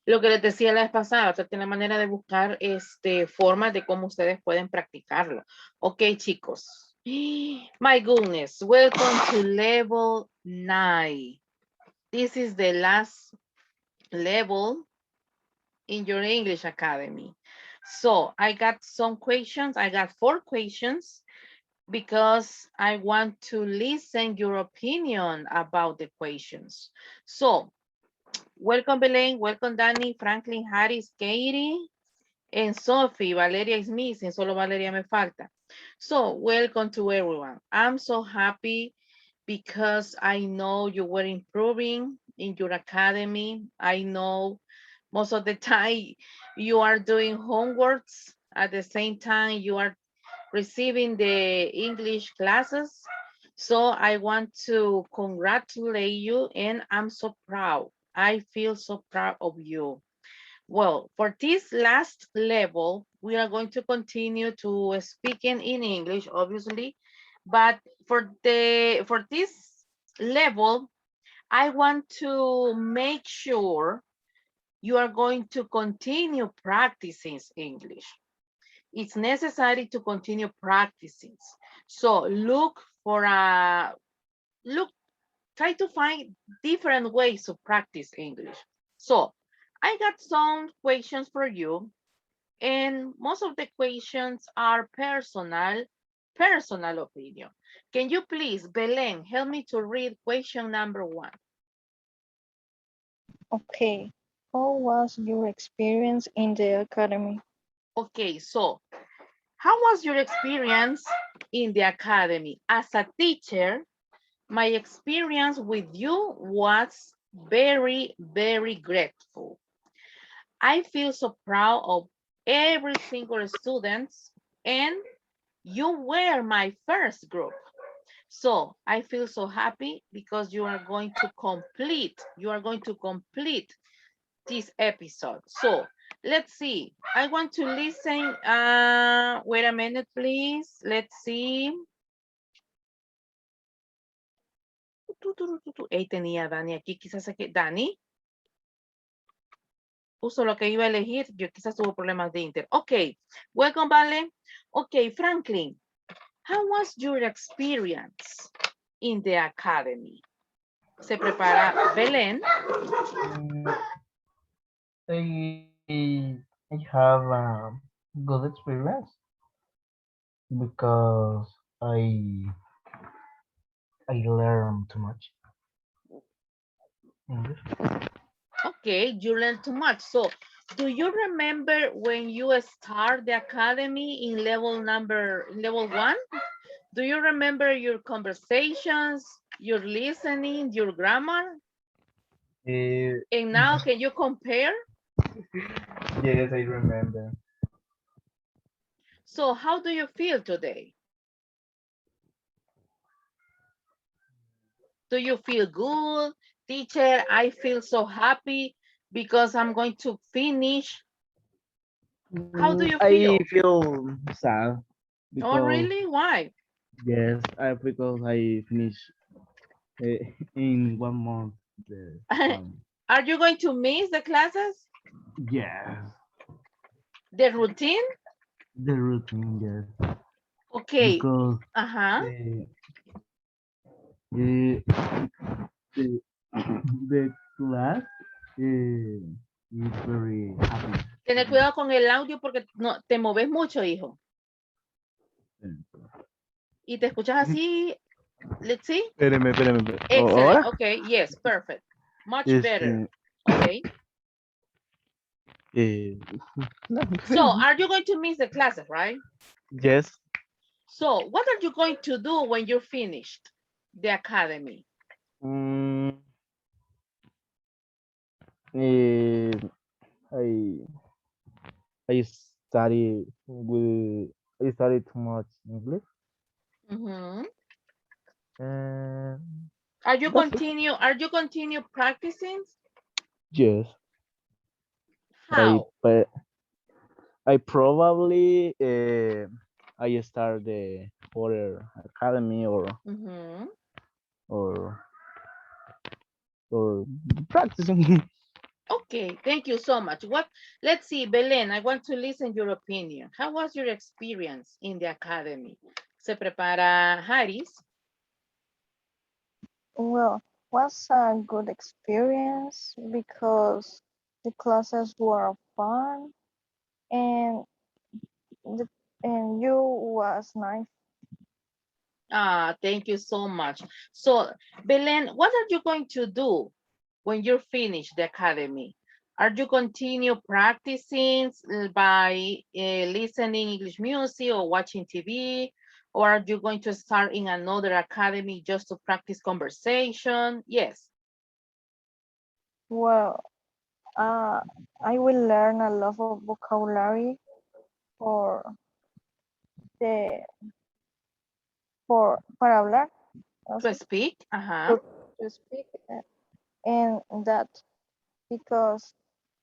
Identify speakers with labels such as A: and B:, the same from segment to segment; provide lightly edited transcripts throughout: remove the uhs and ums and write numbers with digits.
A: Lo que les decía la vez pasada, usted tiene manera de buscar formas de cómo ustedes pueden practicarlo. Ok, chicos. My goodness, welcome to level 9. This is the last level in your English Academy. So I got some questions. I got 4 questions because I want to listen your opinion about the questions. So welcome Belén, welcome Danny, Franklin, Harris, Katie, and Sophie. Valeria is missing, solo Valeria me falta. So welcome to everyone. I'm so happy because I know you were improving in your academy. I know most of the time you are doing homeworks at the same time you are receiving the English classes. So I want to congratulate you and I'm so proud. I feel so proud of you. Well, for this last level, we are going to continue to speaking in English, obviously, but for this level, I want to make sure you are going to continue practicing English. It's necessary to continue practicing. So look for try to find different ways to practice English. So I got some questions for you, and most of the questions are personal opinion. Can you please, Belen, help me to read question number 1?
B: Okay. How was your experience in the academy?
A: Okay, so how was your experience in the academy? As a teacher, my experience with you was very, very grateful. I feel so proud of every single student, and you were my first group. So I feel so happy because you are going to complete this episode. So let's see. I want to listen. Wait a minute, please. Let's see. Ahí tenía Dani aquí. Quizás que Dani puso lo que iba a elegir. Yo quizás tuvo problemas de inter. Ok. Welcome, Vale. Ok, Franklin. How was your experience in the academy? Se prepara Belén.
C: I have a good experience because I learn too much English.
A: Okay, you learned too much. So do you remember when you start the academy in level 1? Do you remember your conversations, your listening, your grammar?
C: Uh,
A: And now can you compare?
C: yes, I remember.
A: So how do you feel today? Do you feel good? Teacher, I feel so happy because I'm going to finish. How do you
D: I
A: feel?
D: feel sad
A: Oh,
D: because
A: really? Why?
D: yes, because I finished in 1 month the exam.
A: Are you going to miss the classes?
D: Yes,
A: The routine?
D: the routine. Yes,
A: Okay.
D: because
A: Ajá.
D: the the the, the class is very happy.
A: Tener cuidado con el audio porque no te moves mucho, hijo. Y te escuchas así. Let's see.
D: Espérame.
A: Excellent.
D: Ahora,
A: Okay. Yes, perfect. Much better.
D: este,
A: Okay.
D: eh, no.
A: So, are you going to miss the classes, right?
D: Yes.
A: So, what are you going to do when you're finished the academy?
D: Mm, eh, I I study with I study too much English.
A: Mhm.
D: And that's it.
A: Are you continue practicing?
D: Yes. I
A: How?
D: but I probably I start the other academy
A: Mhm.
D: or or practicing.
A: Okay, thank you so much. Let's see, Belen, I want to listen your opinion. How was your experience in the academy? Se prepara Haris.
B: Well, was a good experience because the classes were fun and the and you was nice.
A: Ah, thank you so much. So, Belen, what are you going to do when you finish the academy? Are you continue practicing by listening English music or watching TV? Or are you going to start in another academy just to practice conversation? Yes.
B: Well, uh, I will learn a lot of vocabulary for the para hablar,
A: To
B: así,
A: speak?
B: to, to speak, and that because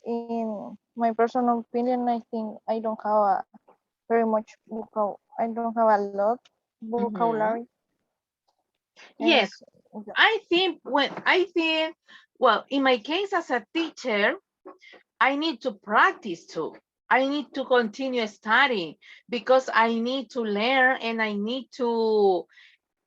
B: in my personal opinion, I think I don't have a very much I don't have a lot
A: Mhm.
B: vocabulary, and
A: Yes, well, in my case as a teacher, I need to practice too. I need to continue studying because I need to learn and I need to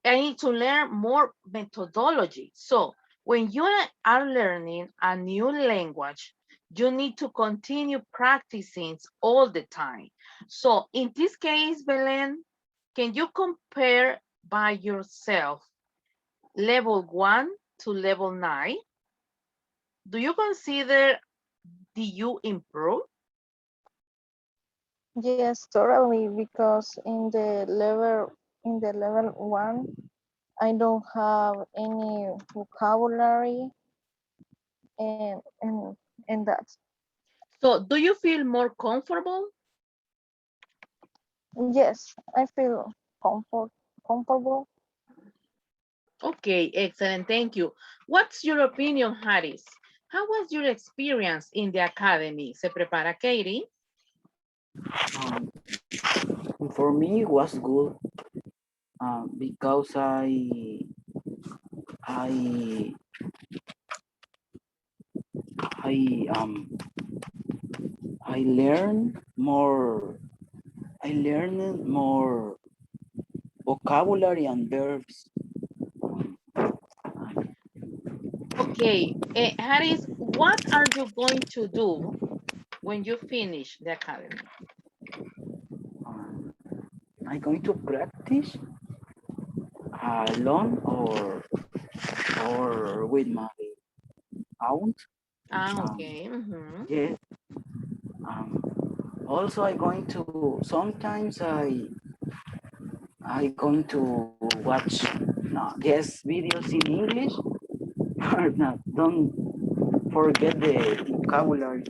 A: learn more methodology. So when you are learning a new language, you need to continue practicing all the time. So in this case, Belen, can you compare by yourself level 1 to level 9? Do you consider did you improve?
B: yes, totally, because in the level one, I don't have any vocabulary and that.
A: So do you feel more comfortable?
B: Yes, I feel comfortable.
A: Okay, excellent, thank you. What's your opinion, Harris? How was your experience in the academy? Se prepara Katie.
E: Um, for me, it was good because I I I learned more. I learned more vocabulary and verbs.
A: Okay, Harris, what are you going to do when you finish the academy?
E: Um, I'm going to practice alone or with my aunt.
A: Ah,
E: Um,
A: okay.
E: yeah. Um, also, I going to sometimes I going to watch yes videos in English or not. Don't forget the vocabulary.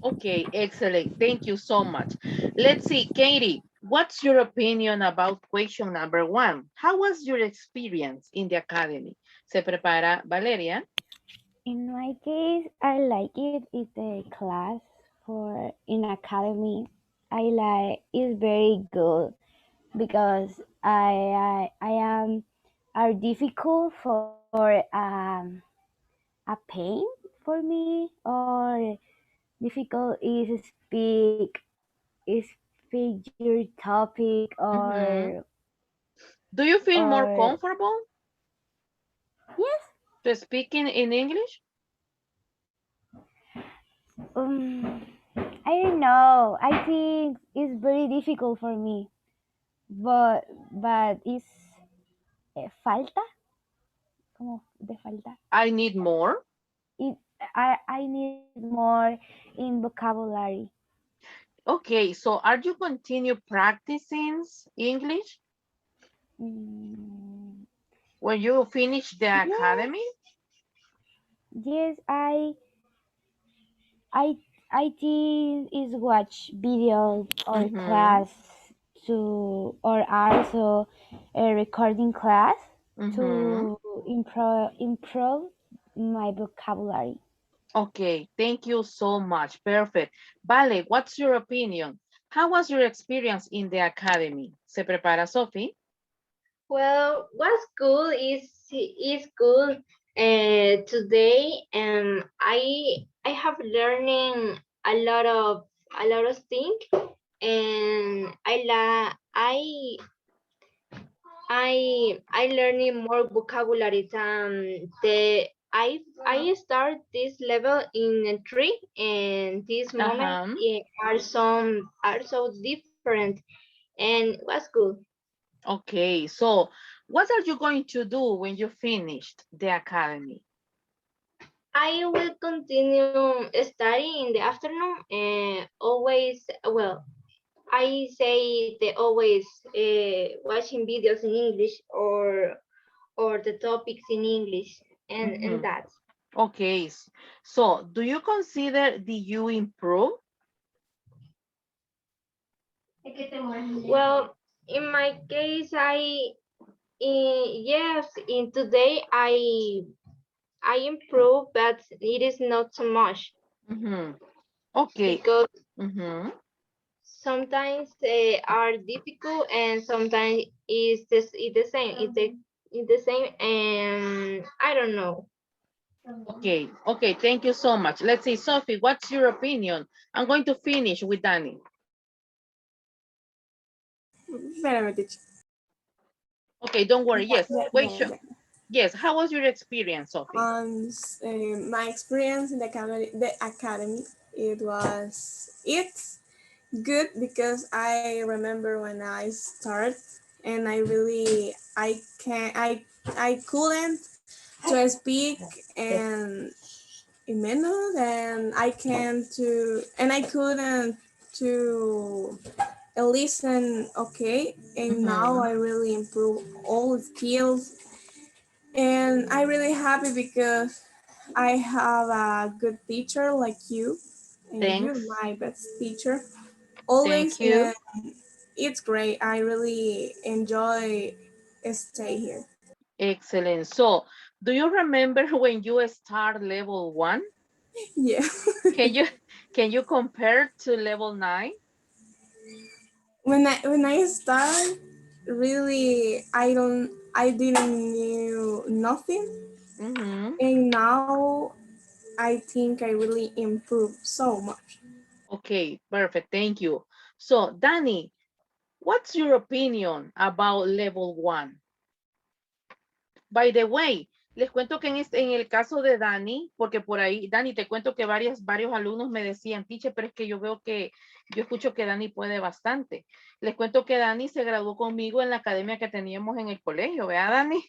A: Okay, excellent. Thank you so much. Let's see, Katie, what's your opinion about question number 1? How was your experience in the academy? Se prepara Valeria.
F: In my case, I like it. It's a class for in academy. I like it's very good because I am are difficult for a pain for me or difficult is speak your topic
A: Mhm. Do you feel more
F: or
A: comfortable
F: yes.
A: to speaking in English?
F: Um, I don't know. I think it's very difficult for me, but it's falta, como de falta.
A: I need more.
F: It I need more in vocabulary.
A: Okay, so are you continue practicing English
F: Mm,
A: when you finish the
F: yes,
A: academy?
F: yes. I I think is watch videos or
A: Mm-hmm.
F: class to or also a recording class
A: Mm-hmm.
F: to improve my vocabulary.
A: Okay, thank you so much. Perfect. Vale, what's your opinion? How was your experience in the academy? Se prepara Sophie?
G: Well, what's good is good today, I have learning a lot of things, and I learning more vocabulary than I start this level in 3, and this moment
A: Ajá.
G: are so different, and was good.
A: Okay, so what are you going to do when you finished the academy?
G: I will continue studying in the afternoon, and always, well, I say they always watching videos in English, or the topics in English, and
A: Mhm.
G: that.
A: Okay, so do you consider did you improve?
G: Well, in my case, yes, in today I improve, but it is not so much,
A: Mhm. Okay.
G: because
A: Mhm.
G: sometimes they are difficult, and sometimes it's the same. It's the same, and I don't know.
A: Okay, okay, thank you so much. Let's see, Sophie, what's your opinion? I'm going to finish with Danny.
H: Espérame, teacher.
A: Okay, don't worry. Yes, wait,
H: Yeah,
A: sure.
H: yeah.
A: Yes, how was your experience, Sophie?
H: My experience in the academy, it's good, because I remember when I started, and I couldn't to speak and in minutes, and I couldn't to listen, okay, and now
A: Mhm.
H: I really improve all skills, and I really happy because I have a good teacher like you, and you're
A: Thanks.
H: my best teacher
A: Thank
H: always,
A: you.
H: and it's great. I really enjoy stay here.
A: Excellent. So, do you remember when you start level 1?
H: Yeah.
A: Can you can you compare to level 9?
H: When I start, really, I didn't knew nothing,
A: Mhm.
H: and now I think I really improved so much.
A: Okay, perfect. Thank you. So, Danny, what's your opinion about level 1? By the way, les cuento que en el caso de Dani, porque por ahí, Dani, te cuento que varios alumnos me decían, teacher, pero es que yo veo que, yo escucho que Dani puede bastante. Les cuento que Dani se graduó conmigo en la academia que teníamos en el colegio, ¿verdad, Dani?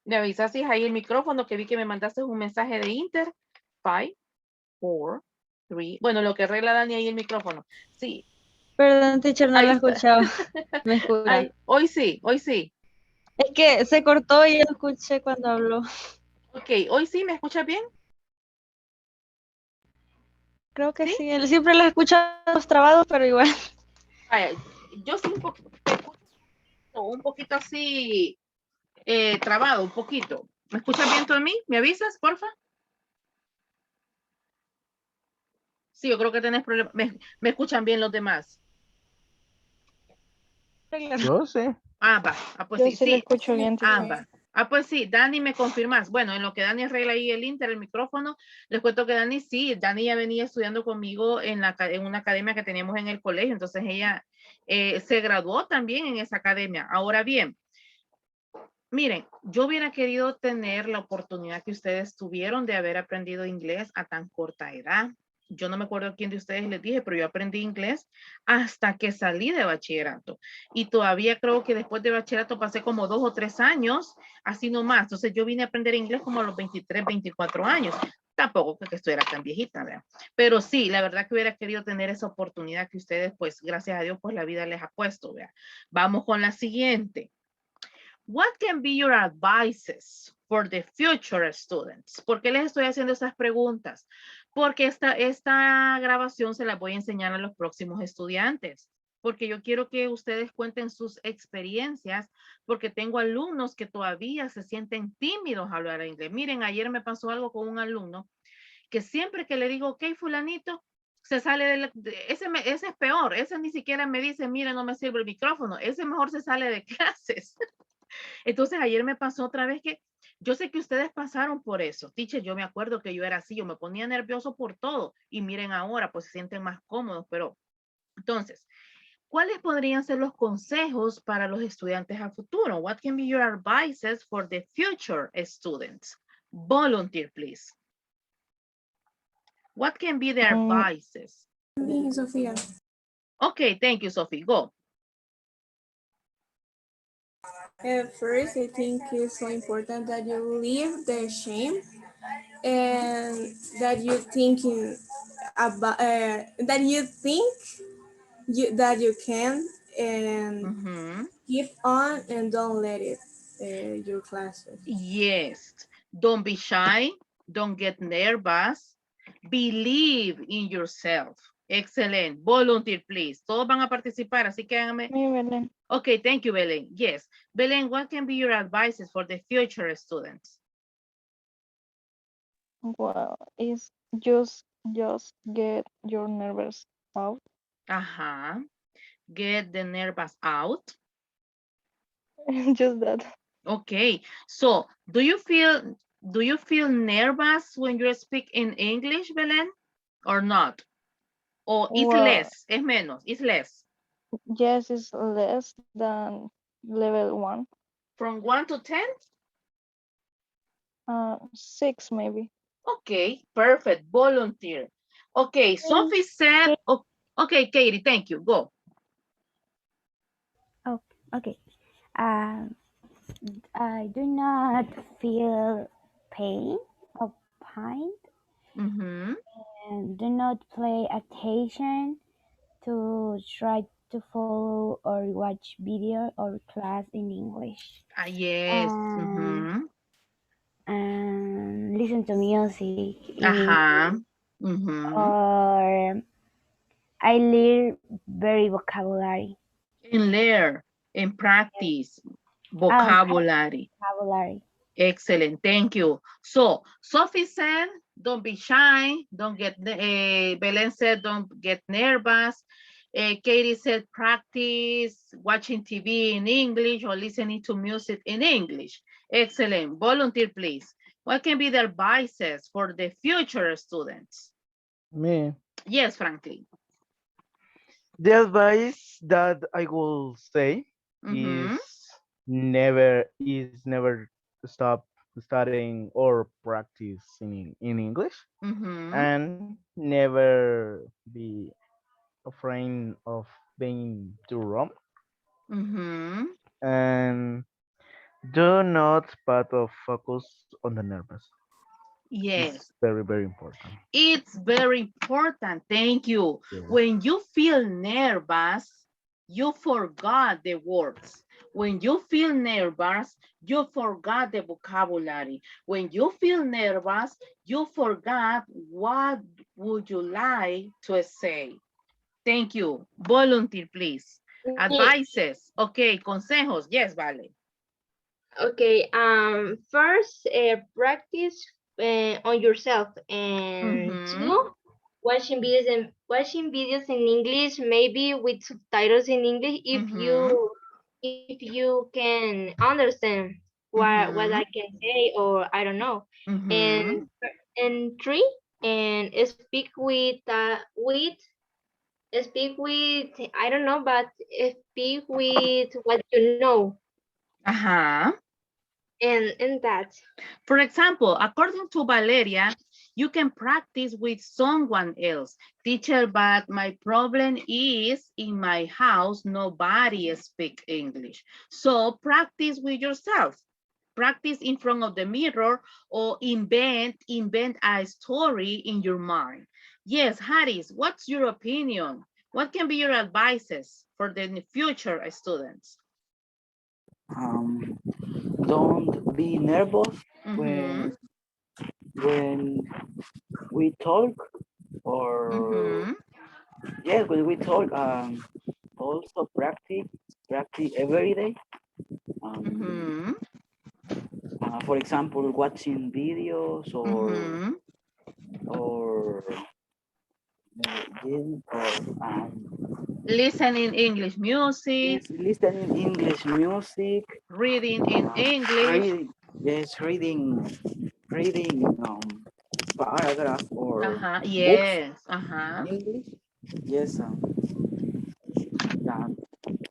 A: Me avisaste ahí el micrófono, que vi que me mandaste un mensaje de Inter. 5, 4, 3. Bueno, lo que arregla Dani ahí el micrófono. Sí,
I: Perdón, teacher, no
A: ahí
I: la
A: está.
I: escuchaba. ¿Me escucha?
A: Ay, hoy sí, hoy sí.
I: Es que se cortó y yo escuché cuando habló.
A: Ok, hoy sí, ¿me escuchas bien?
I: Creo que
A: ¿Sí?
I: sí. Él siempre lo escucha los trabados, pero igual.
A: Vaya, yo sí un poquito así trabado, un poquito. ¿Me escuchas bien tú a mí? ¿Me avisas, porfa? Sí, yo creo que tenés problemas. ¿Me escuchan bien los demás?
D: Yo sé.
A: Ah, va. Ah, pues
B: Yo
A: sí,
B: sí lo
A: sí.
B: escucho bien,
A: Ah,
B: teacher.
A: va. Ah, pues sí, Dani, me confirmas. Bueno, en lo que Dani arregla ahí el Inter, el micrófono, les cuento que Dani sí, Dani ya venía estudiando conmigo en una academia que teníamos en el colegio, entonces ella se graduó también en esa academia. Ahora bien, miren, yo hubiera querido tener la oportunidad que ustedes tuvieron de haber aprendido inglés a tan corta edad. Yo no me acuerdo a quién de ustedes les dije, pero yo aprendí inglés hasta que salí de bachillerato. Y todavía creo que después de bachillerato pasé como 2 o 3 años, así nomás. Entonces yo vine a aprender inglés como a los 23, 24 años. Tampoco que estuviera tan viejita, ¿verdad? Pero sí, la verdad que hubiera querido tener esa oportunidad que ustedes, pues, gracias a Dios, pues la vida les ha puesto, ¿verdad? Vamos con la siguiente. What can be your advices for the future students? ¿Por qué les estoy haciendo estas preguntas? Porque esta grabación se la voy a enseñar a los próximos estudiantes. Porque yo quiero que ustedes cuenten sus experiencias, porque tengo alumnos que todavía se sienten tímidos a hablar inglés. Miren, ayer me pasó algo con un alumno que siempre que le digo, ok, fulanito, se sale ese es peor, ese ni siquiera me dice, mire, no me sirve el micrófono, ese mejor se sale de clases. Entonces ayer me pasó otra vez que yo sé que ustedes pasaron por eso. Teacher, yo me acuerdo que yo era así, yo me ponía nervioso por todo y miren ahora, pues se sienten más cómodos, pero entonces, ¿cuáles podrían ser los consejos para los estudiantes a futuro? What can be your advices for the future students? Volunteer, please. What can be the advices?
H: Sofía.
A: Okay, thank you, Sophie. Go.
H: First, I think it's so important that you leave the shame and that you thinking about that you think that you can and keep on and don't let it your classes.
A: Yes. Don't be shy. Don't get nervous. Believe in yourself. Excellent. Volunteer, please. Todos van a participar, así que háganme.
B: Belén.
A: Okay, thank you, Belén. Yes. Belén, what can be your advices for the future students?
B: Well, it's just get your nerves out.
A: Get the nervous out.
B: Just that.
A: Okay. So, do you feel nervous when you speak in English, Belén, or not? Or it's
B: Well,
A: less, es menos, it's less.
B: Yes, it's less than level 1.
A: From 1 to 10?
B: 6 maybe.
A: Okay, perfect. Volunteer. Okay, Sophie said, okay, Katie, thank you. Go.
F: Oh, okay. I do not feel pain or pain, and do not pay attention to try to follow or watch video or class in English.
A: Yes.
F: And listen to music in English. Or I learn very vocabulary.
A: And learn and practice vocabulary. Excellent, thank you. So, Sophie said, don't be shy, don't get, Belen said, don't get nervous. Katie said, practice watching TV in English or listening to music in English. Excellent, volunteer, please. What can be the advices for the future students?
D: Me.
A: Yes, Franklin.
D: The advice that I will say is never stop studying or practicing in English, and never be afraid of being too wrong, and do not put of focus on the nervous.
A: Yes.
D: It's very, very important.
A: It's very important. Thank you.
D: Yeah.
A: When you feel nervous, you forgot the words. When you feel nervous, you forgot the vocabulary. When you feel nervous, you forgot what would you like to say. Thank you. Volunteer, please. Advices. Okay, consejos. Yes, Vale.
G: Okay, first, practice on yourself, and 2, watching videos in English, maybe with subtitles in English, if you can understand what I can say, or I don't know. And 3, and speak with I don't know, but speak with what you know. And that.
A: For example, according to Valeria, you can practice with someone else. Teacher, but my problem is in my house, nobody speaks English. So practice with yourself. Practice in front of the mirror or invent a story in your mind. Yes, Harris, what's your opinion? What can be your advices for the future students?
E: Don't be nervous when we talk, or yes, when we talk. Also practice every day. For example, watching videos or
A: Listening English music,
E: yes, listening English music,
A: reading in English.
E: reading paragraph or books
A: Yes.
E: in English. Yes, that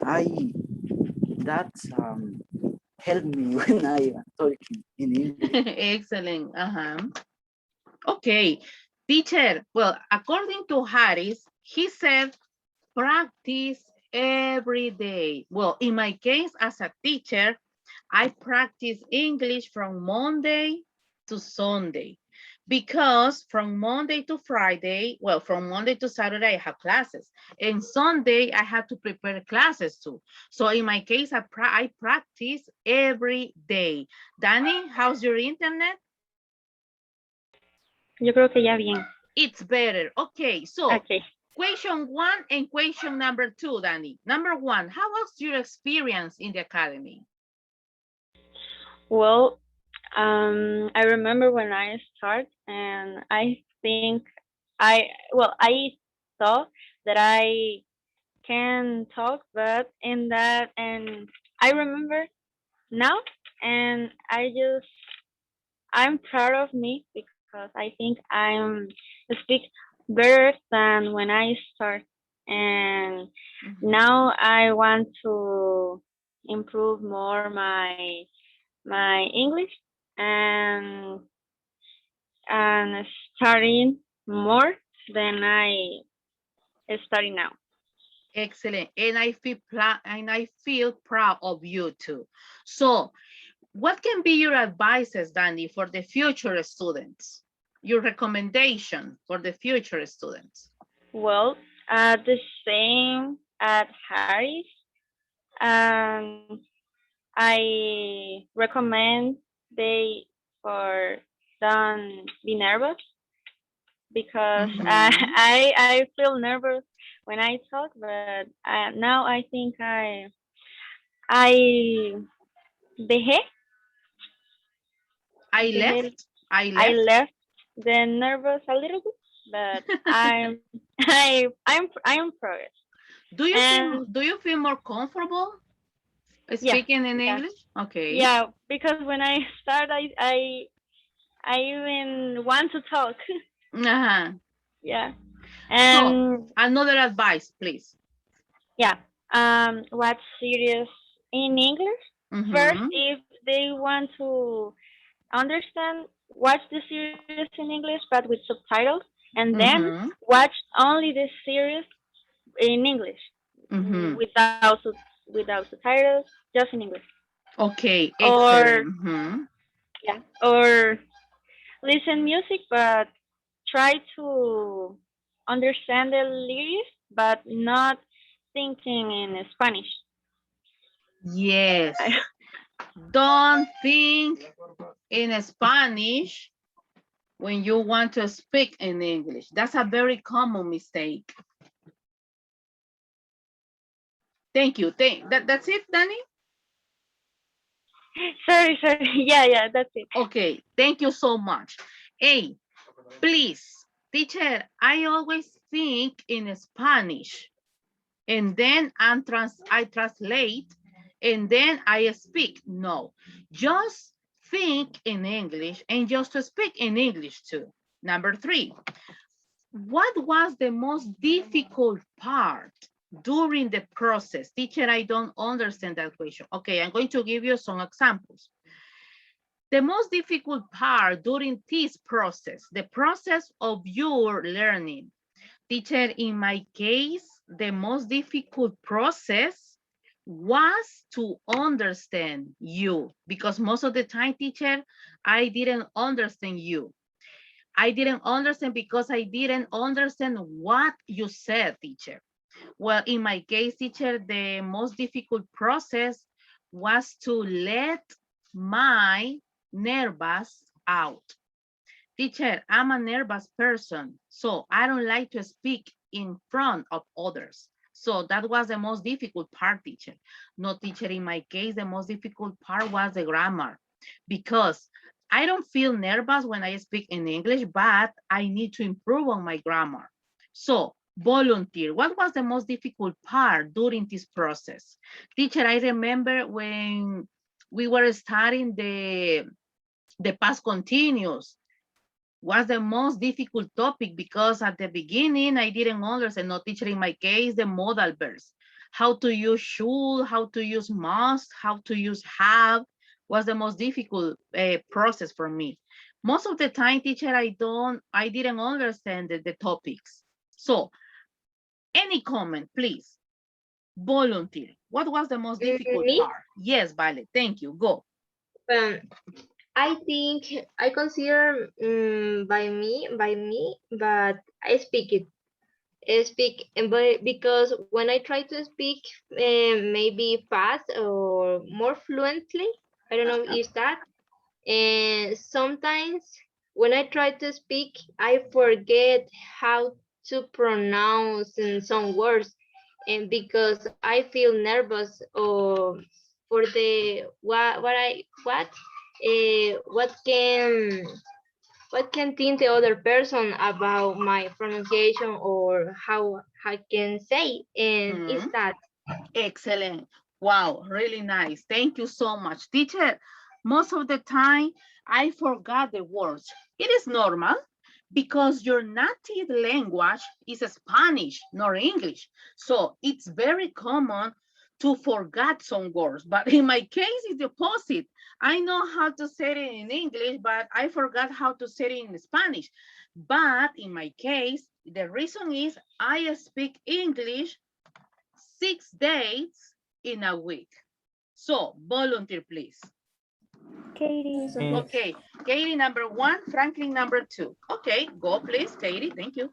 E: I that's helped me when I am talking in English.
A: Excellent. Okay. Teacher, well, according to Harris, he said practice every day. Well, in my case, as a teacher, I practice English from Monday to Sunday because from Monday to Friday, well, from Monday to Saturday, I have classes. And Sunday, I have to prepare classes too. So in my case, I practice every day. Danny, how's your internet?
I: Yo creo que ya bien.
A: It's better. Okay, so
I: Okay.
A: question 1 and question number 2, Danny. Number 1, how was your experience in the academy?
I: Well, I remember when I start, and I think I thought that I can talk, but in that, and I remember now, and I'm proud of me because I think I'm speak better than when I start, and now I want to improve more my English, and studying more than I study now.
A: Excellent. And I feel proud of you too. So what can be your advices, Danny, for the future students? Your recommendation for the future students?
I: Well, the same at Harris. I recommend they for don't be nervous because I feel nervous when I talk, but now I think I dejé I left the nervous a little bit, but I'm progress.
A: Do you feel more comfortable speaking in English? Okay.
I: Yeah, because when I start, I even want to talk. Yeah. And
A: so, another advice, please.
I: Yeah. Watch series in English. First, if they want to understand, watch the series in English, but with subtitles, and then watch only the series in English without subtitles, just in English.
A: Okay, excellent.
I: Or listen music, but try to understand the lyrics, but not thinking in Spanish.
A: Yes. Don't think in Spanish when you want to speak in English. That's a very common mistake. Thank you. That's it, Danny?
I: Sorry. Yeah, that's it.
A: Okay, thank you so much. Hey, please, teacher, I always think in Spanish and then I translate and then I speak. No, just think in English and just to speak in English too. Number 3, what was the most difficult part during the process? Teacher, I don't understand that question. Okay, I'm going to give you some examples. The most difficult part during this process, the process of your learning. Teacher, in my case, the most difficult process was to understand you, because most of the time, teacher, I didn't understand you. I didn't understand because I didn't understand what you said, teacher. Well, in my case, teacher, the most difficult process was to let my nervous out. Teacher, I'm a nervous person, so I don't like to speak in front of others. So that was the most difficult part, teacher. No, teacher, in my case, the most difficult part was the grammar, because I don't feel nervous when I speak in English, but I need to improve on my grammar. So, volunteer. What was the most difficult part during this process? Teacher, I remember when we were studying the past continuous was the most difficult topic because at the beginning I didn't understand, no teacher, in my case, the modal verbs. How to use should, how to use must, how to use have was the most difficult process for me. Most of the time, teacher, I didn't understand the topics. So, any comment, please? Volunteer. What was the most difficult
G: Me?
A: part? Yes, Vale, thank you, go.
G: I think I consider by me, but I speak it. I speak, but because when I try to speak, maybe fast or more fluently, I don't know if that. And sometimes when I try to speak, I forget how to pronounce in some words, and because I feel nervous or for the what can think the other person about my pronunciation or how I can say, and it's that.
A: Excellent. Wow, really nice. Thank you so much. Teacher, most of the time I forgot the words. It is normal because your native language is Spanish, not English. So it's very common to forget some words. But in my case, it's the opposite. I know how to say it in English, but I forgot how to say it in Spanish. But in my case, the reason is I speak English 6 days in a week. So, volunteer, please.
F: Katie.
A: Okay, Katie, number 1, Franklin, number 2. Okay, go, please, Katie. Thank you.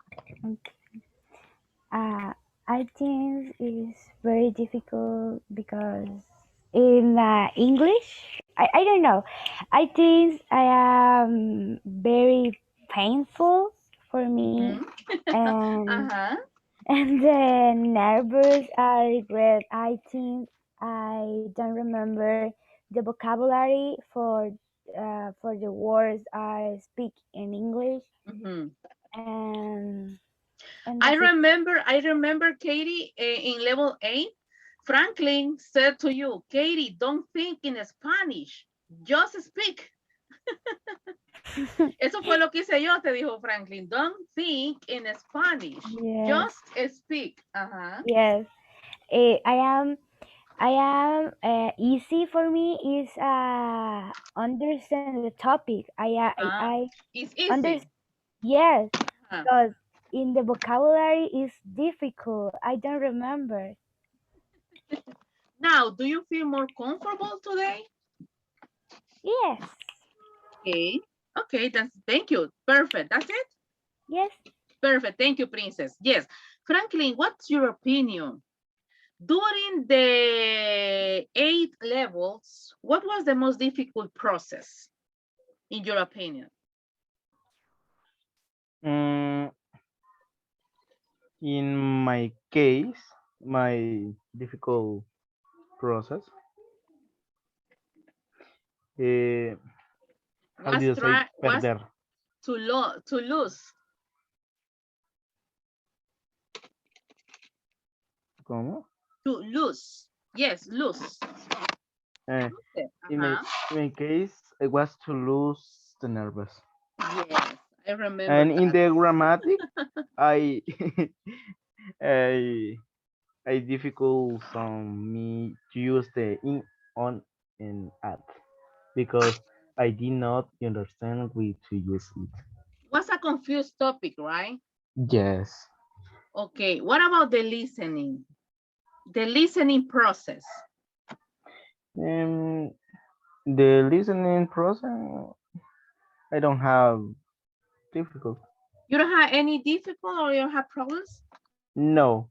F: I think it's very difficult because in English, I don't know. I think I am very painful for me, and and then nervous. I regret. I think I don't remember the vocabulary for the words I speak in English, and
A: I remember, Katie, in level 8, Franklin said to you, Katie, don't think in Spanish, just speak. Eso fue lo que hice yo, te dijo Franklin. Don't think in Spanish, just speak.
F: Yes, I am easy for me is understand the topic.
A: It's easy.
F: Yes, because in the vocabulary is difficult. I don't remember.
A: Now, do you feel more comfortable today?
F: Yes.
A: Okay, thank you. Perfect. That's it?
F: Yes.
A: Perfect. Thank you, Princess. Yes. Franklin, what's your opinion? During the 8 levels, what was the most difficult process, in your opinion?
D: In my case, my difficult process, how do you say perder?
A: To lose.
D: ¿Cómo?
A: To lose. Yes, lose.
D: In my case, it was to lose the nervous.
A: Yes, I remember.
D: And in the grammatic, I difficult on me to use the in, on, and at because I did not understand way to use it.
A: Was a confused topic, right?
D: Yes.
A: Okay, what about the listening? The listening process.
D: The listening process, I don't have difficult.
A: You don't have any difficult or you don't have problems?
D: No.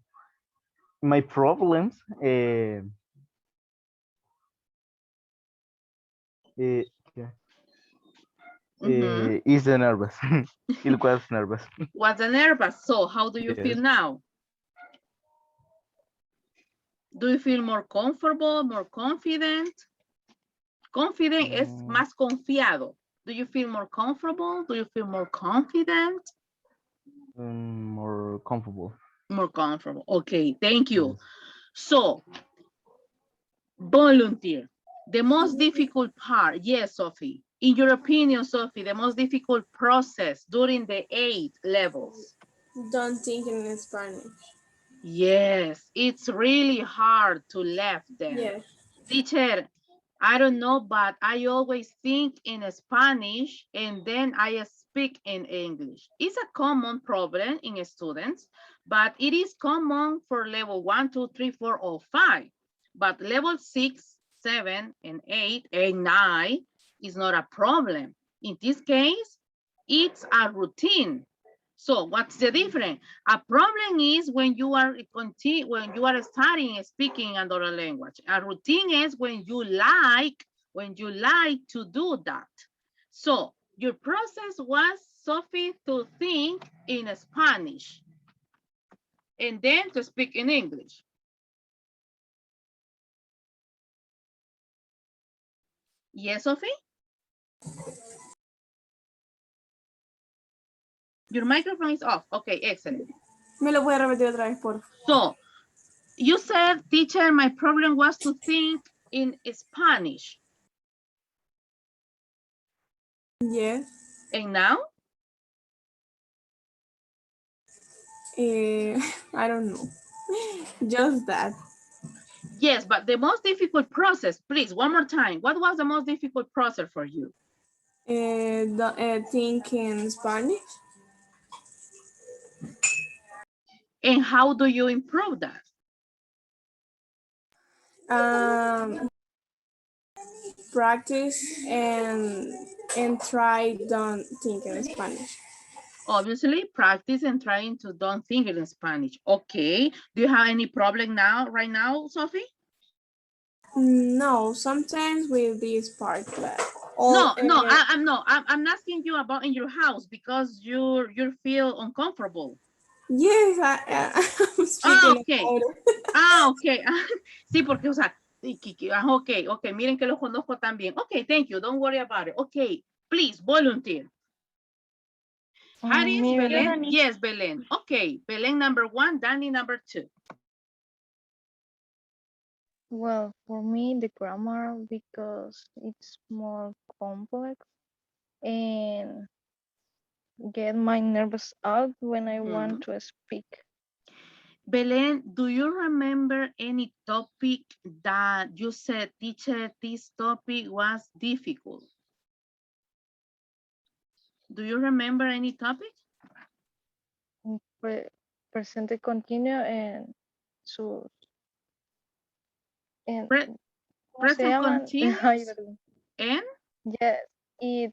D: My problems is the nervous. It was nervous.
A: Was the nervous? So how do you feel now? Do you feel more comfortable, more confident? Confident es más confiado. Do you feel more comfortable? Do you feel more confident?
D: More comfortable.
A: More comfortable. Okay, thank you.
D: Yes.
A: So, volunteer. The most difficult part, yes, Sophie. In your opinion, Sophie, the most difficult process during the 8 levels.
H: Don't think in Spanish.
A: Yes, it's really hard to left them.
H: Yes.
A: Teacher, I don't know, but I always think in Spanish and then I speak in English. It's a common problem in students, but it is common for level 1, 2, 3, 4, or 5. But level 6, 7, and 8, and 9 is not a problem. In this case, it's a routine. So what's the difference? A problem is when you are studying speaking another language. A routine is when you like to do that. So your process was, Sophie, to think in Spanish and then to speak in English. Yes, Sophie? Your microphone is off. Okay, excellent.
H: Me lo voy a repetir otra vez, por favor.
A: So, you said, teacher, my problem was to think in Spanish.
H: Yes.
A: And now?
H: I don't know. Just that.
A: Yes, but the most difficult process, please, one more time. What was the most difficult process for you?
H: Think in Spanish.
A: And how do you improve that?
H: Practice and try don't think in Spanish.
A: Obviously, practice and trying to don't think in Spanish. Okay. Do you have any problem now, right now, Sophie?
H: No, sometimes with this part, but
A: I'm asking you about in your house because you feel uncomfortable.
H: Yes, I'm speaking
A: okay.
H: about it.
A: Okay. Sí, porque, o sea, okay, miren que lo conozco también. Okay, thank you, don't worry about it. Okay, please, volunteer. Haris, Belen? Yes, Belen. Okay, Belen number 1, Danny number 2.
B: Well, for me, the grammar, because it's more complex and get my nerves out when I want to speak.
A: Belen, do you remember any topic that you said, teacher, this topic was difficult? Do you remember any topic?
B: Presente continuo and sus...
A: Present continuous and?
B: Yes, y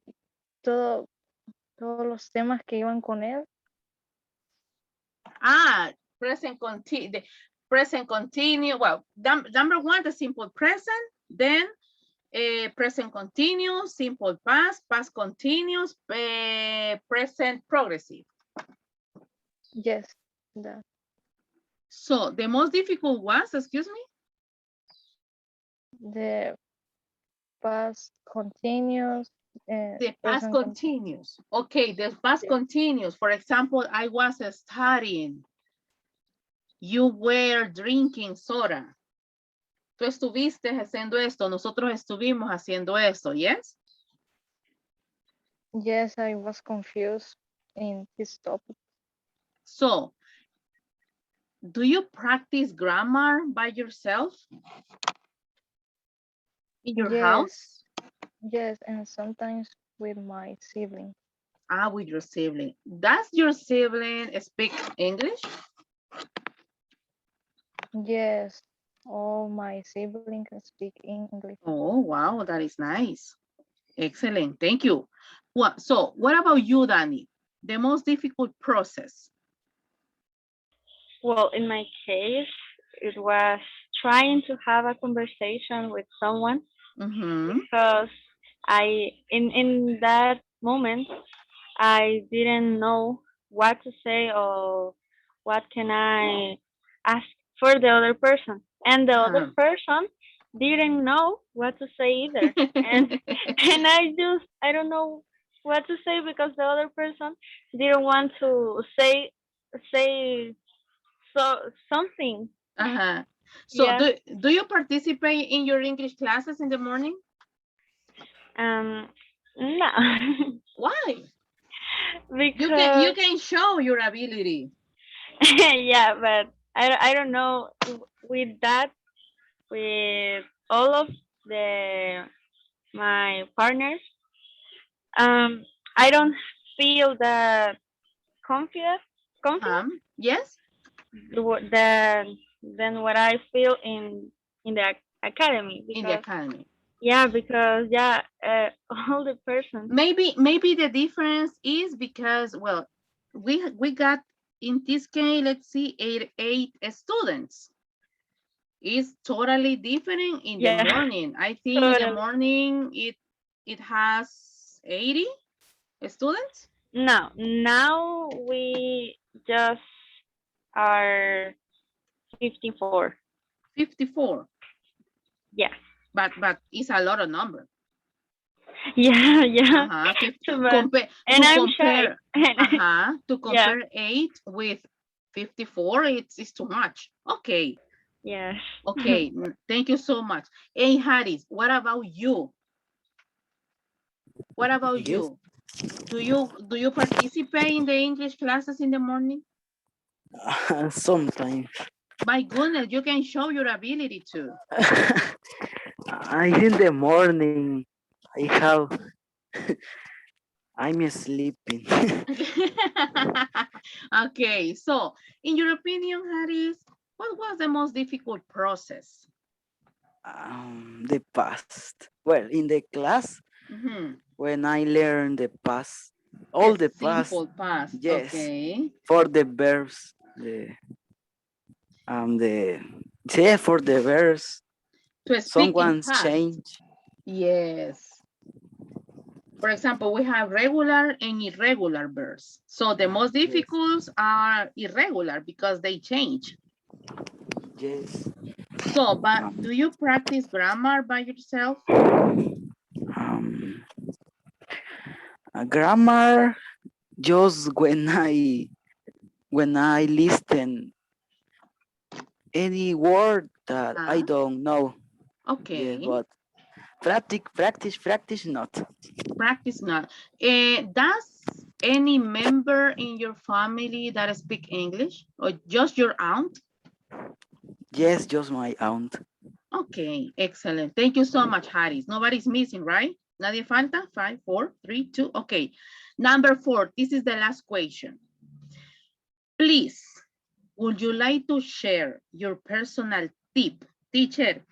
B: todos los temas que iban con él.
A: Present continue. Well, number 1, the simple present, then present continuous, simple past, past continuous, present progressive.
B: Yes, that.
A: So the most difficult was, excuse me?
B: The past continuous.
A: The past continuous. Okay, the past continuous. For example, I was studying. You were drinking soda. Tú estuviste haciendo esto. Nosotros estuvimos haciendo esto. Yes?
B: Yes, I was confused in this topic.
A: So, do you practice grammar by yourself? In your house?
B: Yes, and sometimes with my sibling.
A: With your sibling. Does your sibling speak English?
B: Yes, all my siblings can speak English.
A: Oh, wow, that is nice. Excellent, thank you. So what about you, Danny? The most difficult process?
I: Well, in my case, it was trying to have a conversation with someone because in that moment, I didn't know what to say or what can I ask for the other person. And the other person didn't know what to say either. and I don't know what to say because the other person didn't want to say say something.
A: Uh-huh. So
I: Yeah.
A: do you participate in your English classes in the morning?
I: No.
A: Why? You
I: Because
A: can show your ability.
I: yeah, but I don't know with that with all of the my partners. Um, I don't feel that confident
A: Yes,
I: than what I feel in the academy
A: in the
I: because
A: academy.
I: yeah all the person.
A: Maybe the difference is because, well, we got in this case, let's see, eight students. It's totally different in the
I: Yeah,
A: morning. I think in the
I: totally.
A: morning it has 80 students.
I: No, now we just are 54.
A: 54.
I: Yeah,
A: But it's a lot of number.
I: yeah, yeah.
A: Uh-huh.
I: But, and I'm shy.
A: To
I: Yeah,
A: compare 8 with 54, it's too much. Okay.
I: yes.
A: Okay. Thank you so much. Hey, Harris, what about you? What about
E: Yes.
A: you? Do you participate in the English classes in the morning?
E: Sometimes.
A: My goodness, you can show your ability too.
E: I in the morning I have I'm sleeping.
A: Okay, so in your opinion, Harris, what was the most difficult process?
E: The past. Well, in the class when I learned the past, all the past.
A: Simple past.
E: Yes.
A: Okay.
E: For the verbs, yeah, for the verbs.
A: To speak in
E: Someone's
A: past.
E: change.
A: Yes. For example, we have regular and irregular verbs. So the most difficult are irregular because they change.
E: Yes.
A: So, but do you practice grammar by yourself?
E: Grammar just when I listen any word that I don't know.
A: Okay.
E: Yes, but practice not.
A: Practice not. Does any member in your family that speak English or just your aunt?
E: Yes, just my aunt.
A: Okay, excellent. Thank you so much, Harris. Nobody's missing, right? Nadie falta? 5, 4, 3, 2. Okay. Number 4, this is the last question. Please, would you like to share your personal tip? Teacher,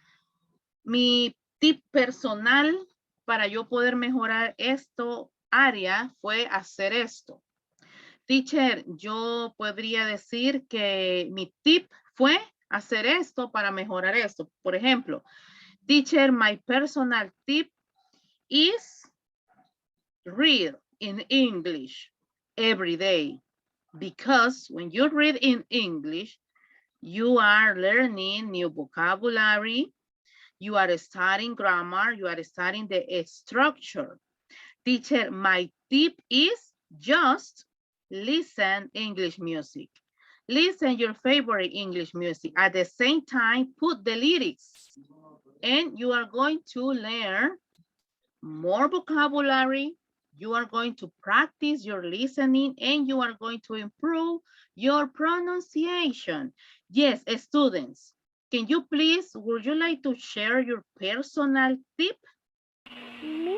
A: mi tip personal para yo poder mejorar esto área fue hacer esto. Teacher, yo podría decir que mi tip fue hacer esto para mejorar esto. Por ejemplo, teacher, my personal tip is read in English every day. Because when you read in English, you are learning new vocabulary, you are studying grammar, you are studying the structure. Teacher, my tip is just listen English music. Listen your favorite English music. At the same time, put the lyrics. And you are going to learn more vocabulary. You are going to practice your listening and you are going to improve your pronunciation. Yes, students, can you please, would you like to share your personal tip?
F: Me?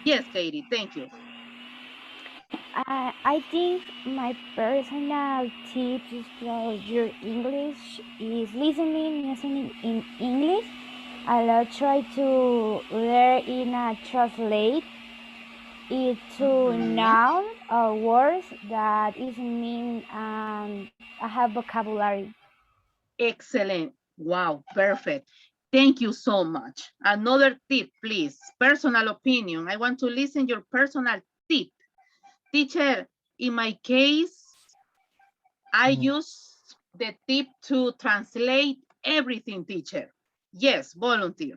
A: Yes, Katie, thank you.
F: I think my personal tips for your English is listening in English. I'll try to learn in a translate it to noun or words that is mean I have vocabulary.
A: Excellent. Wow, perfect. Thank you so much. Another tip, please. Personal opinion. I want to listen your personal tip. Teacher, in my case, I use the tip to translate everything, teacher. Yes, volunteer.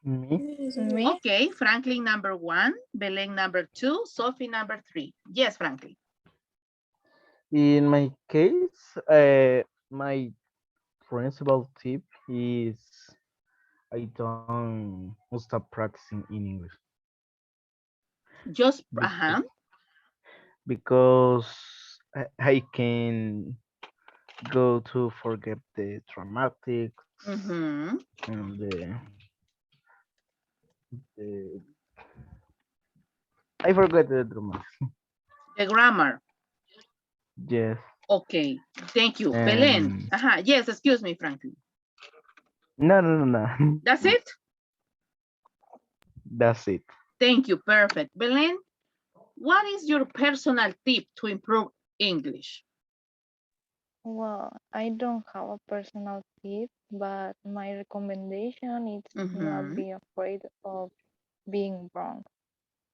C: Me?
A: Okay, Franklin number 1, Belen number 2, Sophie number 3. Yes, Franklin.
D: In my case, my principal tip is I don't stop practicing in English
A: Just,
D: because because I can go to forget the dramatics
A: mhm.
D: and the I forget the dramatics.
A: The grammar.
D: Yes,
A: Okay, thank you. Belen.
D: and
A: Yes, excuse me, Franklin.
D: no.
A: That's it?
D: That's it.
A: Thank you, perfect. Belen, what is your personal tip to improve English?
B: Well, I don't have a personal tip, but my recommendation is not
A: Mhm.
B: be afraid of being wrong.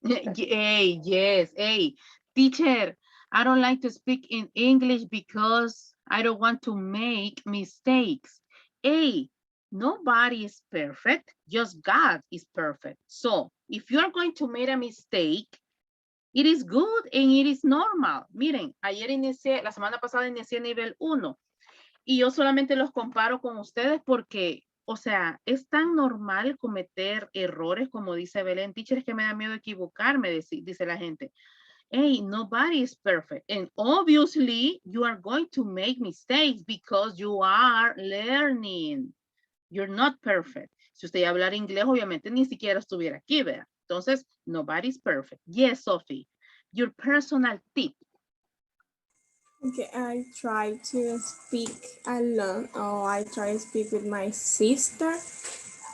A: Hey, yes, hey, teacher, I don't like to speak in English because I don't want to make mistakes. Hey, nobody is perfect, just God is perfect. So if you're going to make a mistake, it is good and it is normal. Miren, la semana pasada inicié nivel 1 y yo solamente los comparo con ustedes porque, o sea, es tan normal cometer errores como dice Belén. Teacher, es que me da miedo equivocarme, dice la gente. Hey, nobody is perfect. And obviously, you are going to make mistakes because you are learning. You're not perfect. Si usted iba a hablar inglés, obviamente ni siquiera estuviera aquí, ¿verdad? Entonces, nobody's perfect. Yes, Sophie. Your personal tip.
H: Okay, I try to speak alone, or I try to speak with my sister.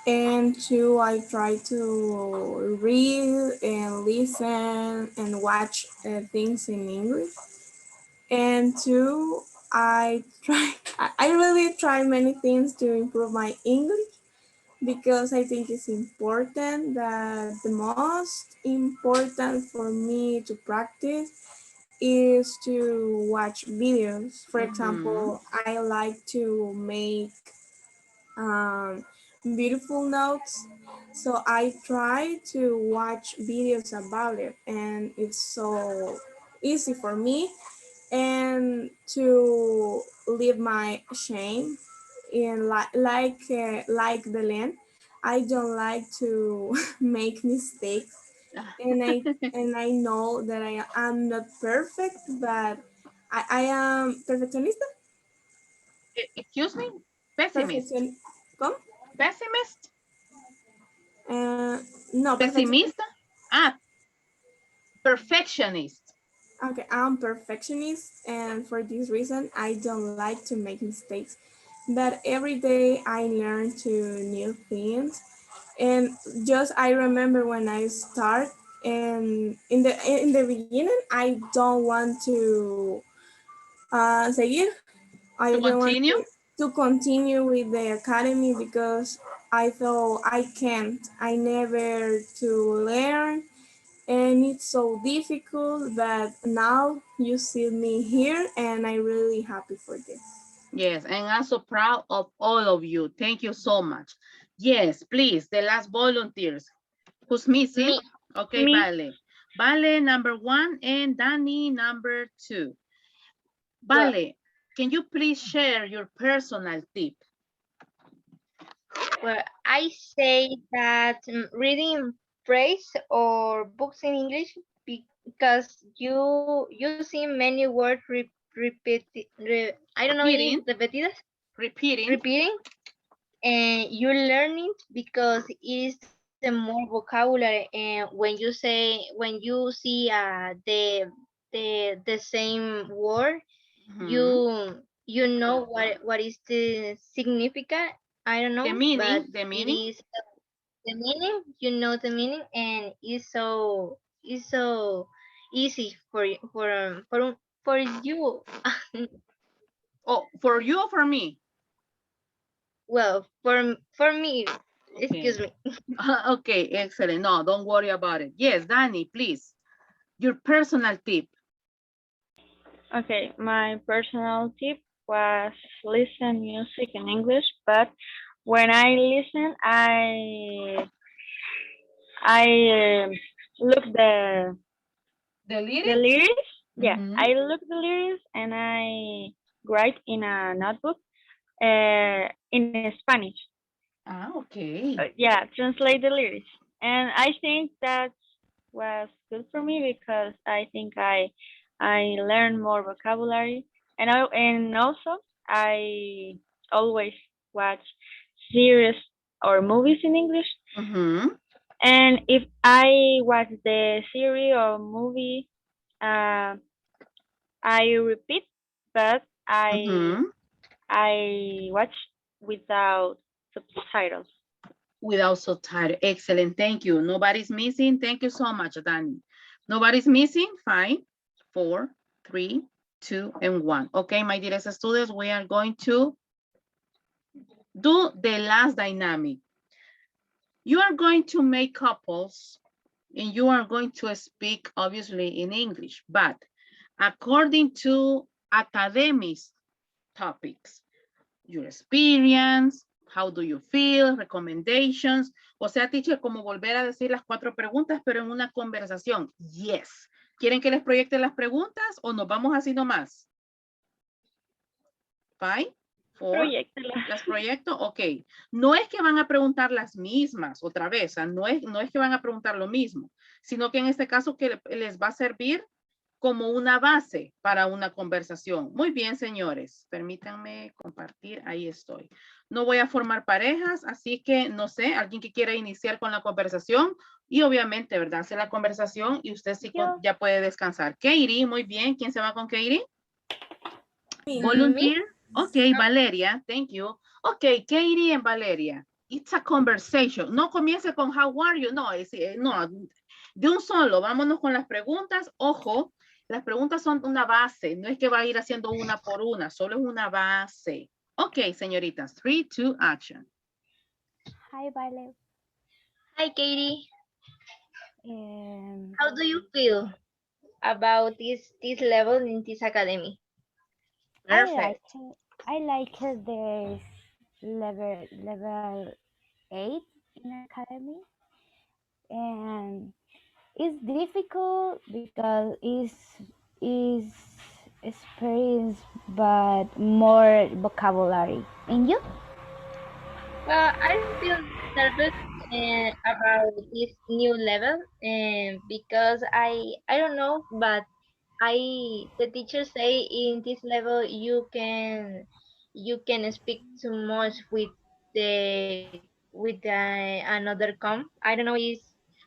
H: And two, I try to read and listen and watch things in English. And two, I really try many things to improve my English because I think it's important that the most important for me to practice is to watch videos. For example, I like to make um, beautiful notes. So I try to watch videos about it, and it's so easy for me. And to leave my shame in like Belen, I don't like to make mistakes, and I know that I am not perfect, but I am perfectionista.
A: Excuse me? Pessimist.
H: Perfection, ¿cómo?
A: Pessimist?
H: No, perfectionista.
A: Pesimista? Ah, perfectionist.
H: Okay, I'm perfectionist, and for this reason, I don't like to make mistakes. But every day I learn to new things, and just I remember when I start, and in the beginning, I don't want to seguir. I
A: To
H: don't want
A: continue?
H: to continue with the academy because I thought I can't. I never to learn, and it's so difficult that now you see me here, and I'm really happy for this.
A: Yes, and I'm so proud of all of you. Thank you so much. Yes, please, the last volunteers. Who's missing?
I: Me.
A: Okay,
I: Me.
A: Vale. Vale, number 1, and Danny, number 2.
G: Well,
A: Vale, can you please share your personal tip?
G: well, I say that reading phrase or books in English because you see many words I don't know in
A: Repeating,
G: English, repetidas,
A: repeating.
G: repeating, and you learn it because it is the more vocabulary. And when you see the same word, you know what is the significant. I don't
A: The
G: know, but
A: meaning, the
G: it
A: meaning.
G: is the meaning. You know the meaning, and it's so easy for you.
A: Oh, for you or for me?
G: Well, for me,
A: Okay.
G: excuse me.
A: Okay, excellent. No, don't worry about it. Yes, Danny, please. Your personal tip.
I: Okay, my personal tip was listen music in English, but when I listen, I look
A: The
I: the
A: lyrics?
I: lyrics Yeah,
A: Mhm.
I: I look the lyrics and I write in a notebook in Spanish.
A: Ah, okay.
I: Yeah, translate the lyrics. And I think that was good for me because I think I learned more vocabulary, and also I always watch series or movies in English.
A: Mhm.
I: And if I watch the series or movie, uh, I repeat, but
A: Mhm.
I: I watch without subtitles.
A: Without subtitle. Excellent. Thank you. Nobody's missing. Thank you so much, Danny. Nobody's missing. 5, 4, 3, 2, and 1. Okay, my dear students, we are going to do the last dynamic. You are going to make couples and you are going to speak obviously in English, but according to academic topics, your experience, how do you feel, recommendations. O sea, teacher, como volver a decir las 4 preguntas, pero en una conversación. Yes. ¿Quieren que les proyecte las preguntas o nos vamos así nomás? 5, 4,
I: Proyectala.
A: las proyecto, ok. No es que van a preguntar las mismas otra vez, no es que van a preguntar lo mismo, sino que en este caso que les va a servir como una base para una conversación. Muy bien, señores, permítanme compartir, ahí estoy. No voy a formar parejas, así que no sé, alguien que quiera iniciar con la conversación y obviamente, ¿verdad? Hace la conversación y usted sí ya puede descansar. Katie, muy bien, ¿quién se va con Katie?
G: Me?
A: Volunteer? Ok, Valeria, thank you. Ok, Katie and Valeria. It's a conversation. No comience con how are you. No, no, de un solo. Vámonos con las preguntas. Ojo, las preguntas son una base. No es que va a ir haciendo una por una. Solo es una base. Ok, señoritas. 3, 2, action.
F: Hi, Vale.
G: Hi, Katie.
F: Um,
G: How do you feel about this level in this academy?
A: Perfect.
F: I like the level 8 in academy, and it's difficult because it's experience but more vocabulary. And you?
G: Well, I feel nervous about this new level, because I don't know, but the teachers say in this level you can speak too much with another I don't know, is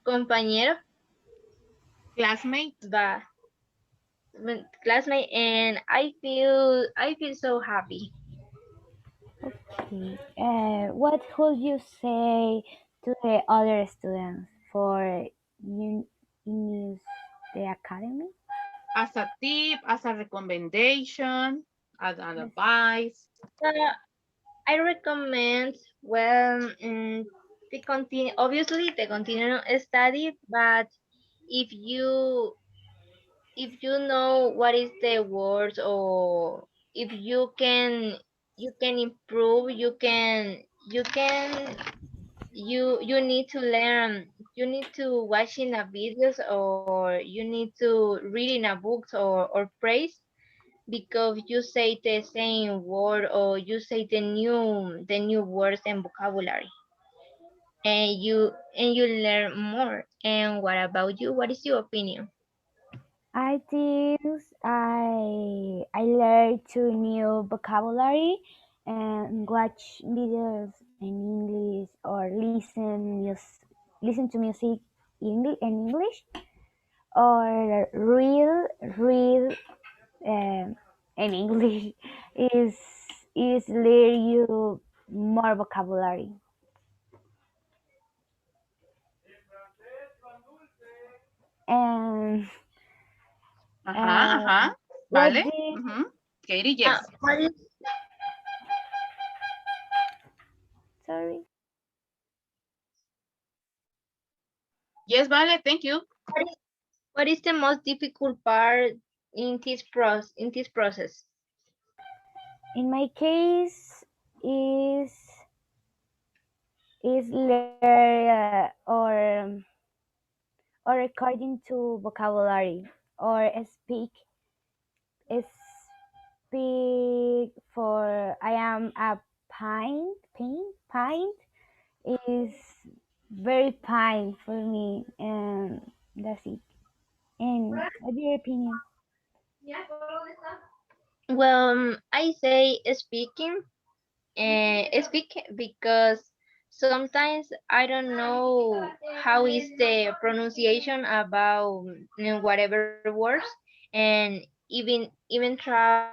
G: compañero,
A: Classmate?
G: but classmate, and I feel so happy.
F: Okay. What would you say to the other students for use the academy?
A: As a tip, as a recommendation, as an
F: Yes.
A: advice.
G: Uh, I recommend, well, to continue. Obviously, the continue study, but if you if you know what is the words, or if you can improve, you need to learn. You need to watch in a videos, or you need to read in a books, or praise, because you say the same word, or you say the new words and vocabulary, and you learn more. And what about you? What is your opinion?
F: I think I learned two new vocabulary and watch videos in English or listen to music in English or read in English is learn you more vocabulary. And
A: Ajá, ajá.
F: what
A: Vale.
F: did
A: Katie, yes.
G: What is
F: sorry?
A: Yes, Vale, thank you.
G: what is the most difficult part in this process?
F: In my case, is learn or according to vocabulary or speak speak for I am a pint is very fine for me, and that's it. And what's your opinion?
G: Well, I say speaking, speak because sometimes I don't know how is the pronunciation about whatever words, and even try.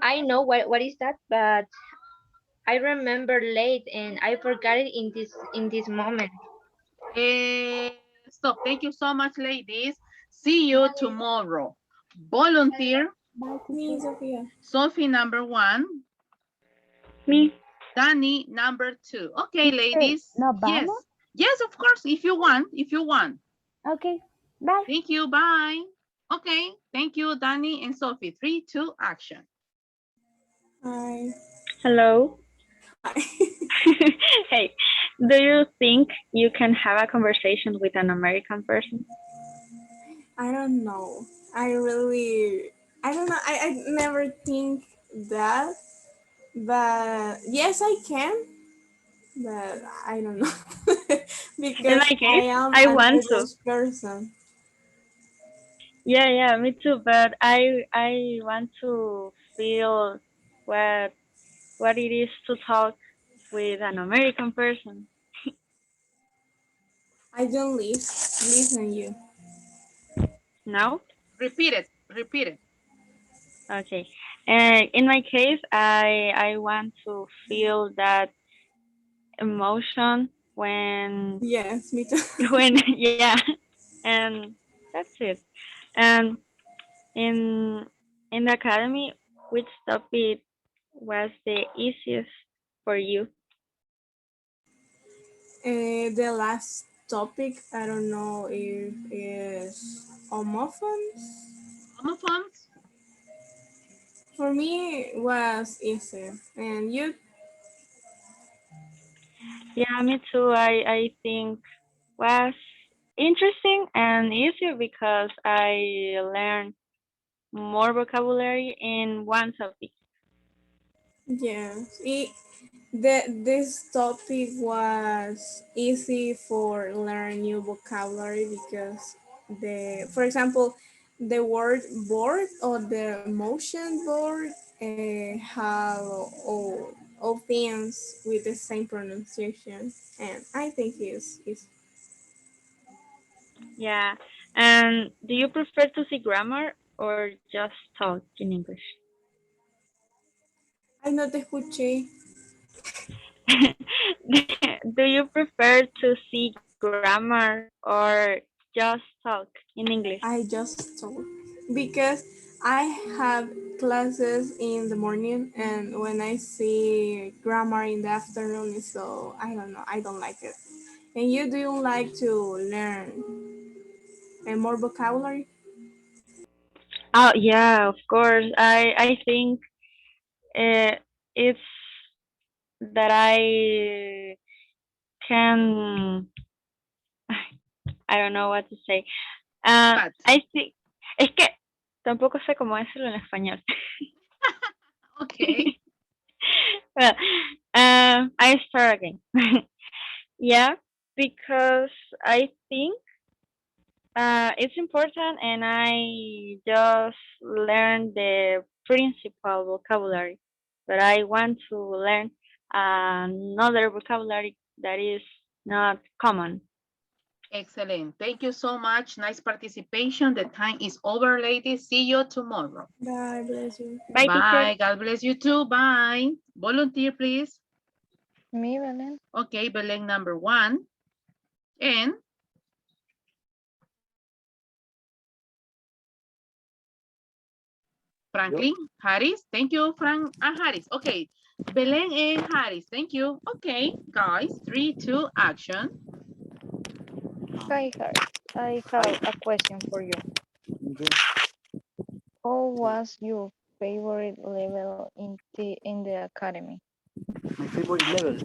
G: I know what is that, but I remember late and I forgot it in this moment.
A: Stop. Thank you so much, ladies. See you tomorrow. Volunteer.
F: Bye,
H: Me,
F: teacher.
H: Sophia.
A: Sophie, number 1.
I: Me.
A: Danny, number 2. Okay, ladies.
F: ¿Nos vamos?
A: Yes. Yes, of course, if you want. If you want.
F: Okay, bye.
A: Thank you. Bye. Okay. Thank you, Danny and Sophie. 3, 2, action.
H: Hi.
I: Hello.
H: Hi.
I: Hey, do you think you can have a conversation with an American person?
H: I don't know. I don't know. I never think that, but yes, I can, but I don't know
I: In my
H: because I
I: case,
H: am
I: I
H: a
I: want to.
H: nervous person.
I: Yeah, me too. But I want to feel what what it is to talk with an American person.
H: I don't listen you.
I: No?
A: Repeat it. Repeat it.
I: Okay. And in my case, I want to feel that emotion when
H: Yes, me too.
I: when yeah, and that's it. And in in the academy, which topic was the easiest for you?
H: The last topic, I don't know if is homophones.
A: Homophones?
H: For me, was easy, and you?
I: Yeah, me too. I think was interesting and easier because I learned more vocabulary in one topic.
H: Yes, this topic was easy for learn new vocabulary because for example, the word board or the motion board have all things with the same pronunciation, and I think is
I: Yeah. And do you prefer to see grammar or just talk in English?
H: Ay, no te escuché.
I: Do you prefer to see grammar or just talk in English?
H: I just told because I have classes in the morning, and when I see grammar in the afternoon, so I don't know, I don't like it. And you, do you like to learn more vocabulary?
I: Oh yeah, of course. I think uh, it's that I can. I don't know what to say.
A: What?
I: I think es que tampoco sé cómo decirlo en español.
A: Okay.
I: Well, I start again. Yeah, because I think it's important, and I just learned the principal vocabulary, but I want to learn another vocabulary that is not common.
A: Excellent. Thank you so much. Nice participation. The time is over, ladies. See you tomorrow.
H: Bye, bless you.
I: Bye, teacher.
A: Bye. God bless you too. Bye. Volunteer, please.
B: Me, Belén.
A: Okay, Belén, number 1. And Franklin, Harris. Thank you, Frank and Harris. Okay, Belén and Harris. Thank you. Okay, guys, 3, 2, action.
B: Hi, Harry. I have a question for you.
E: Okay.
B: What was your favorite level in the academy?
E: My favorite level.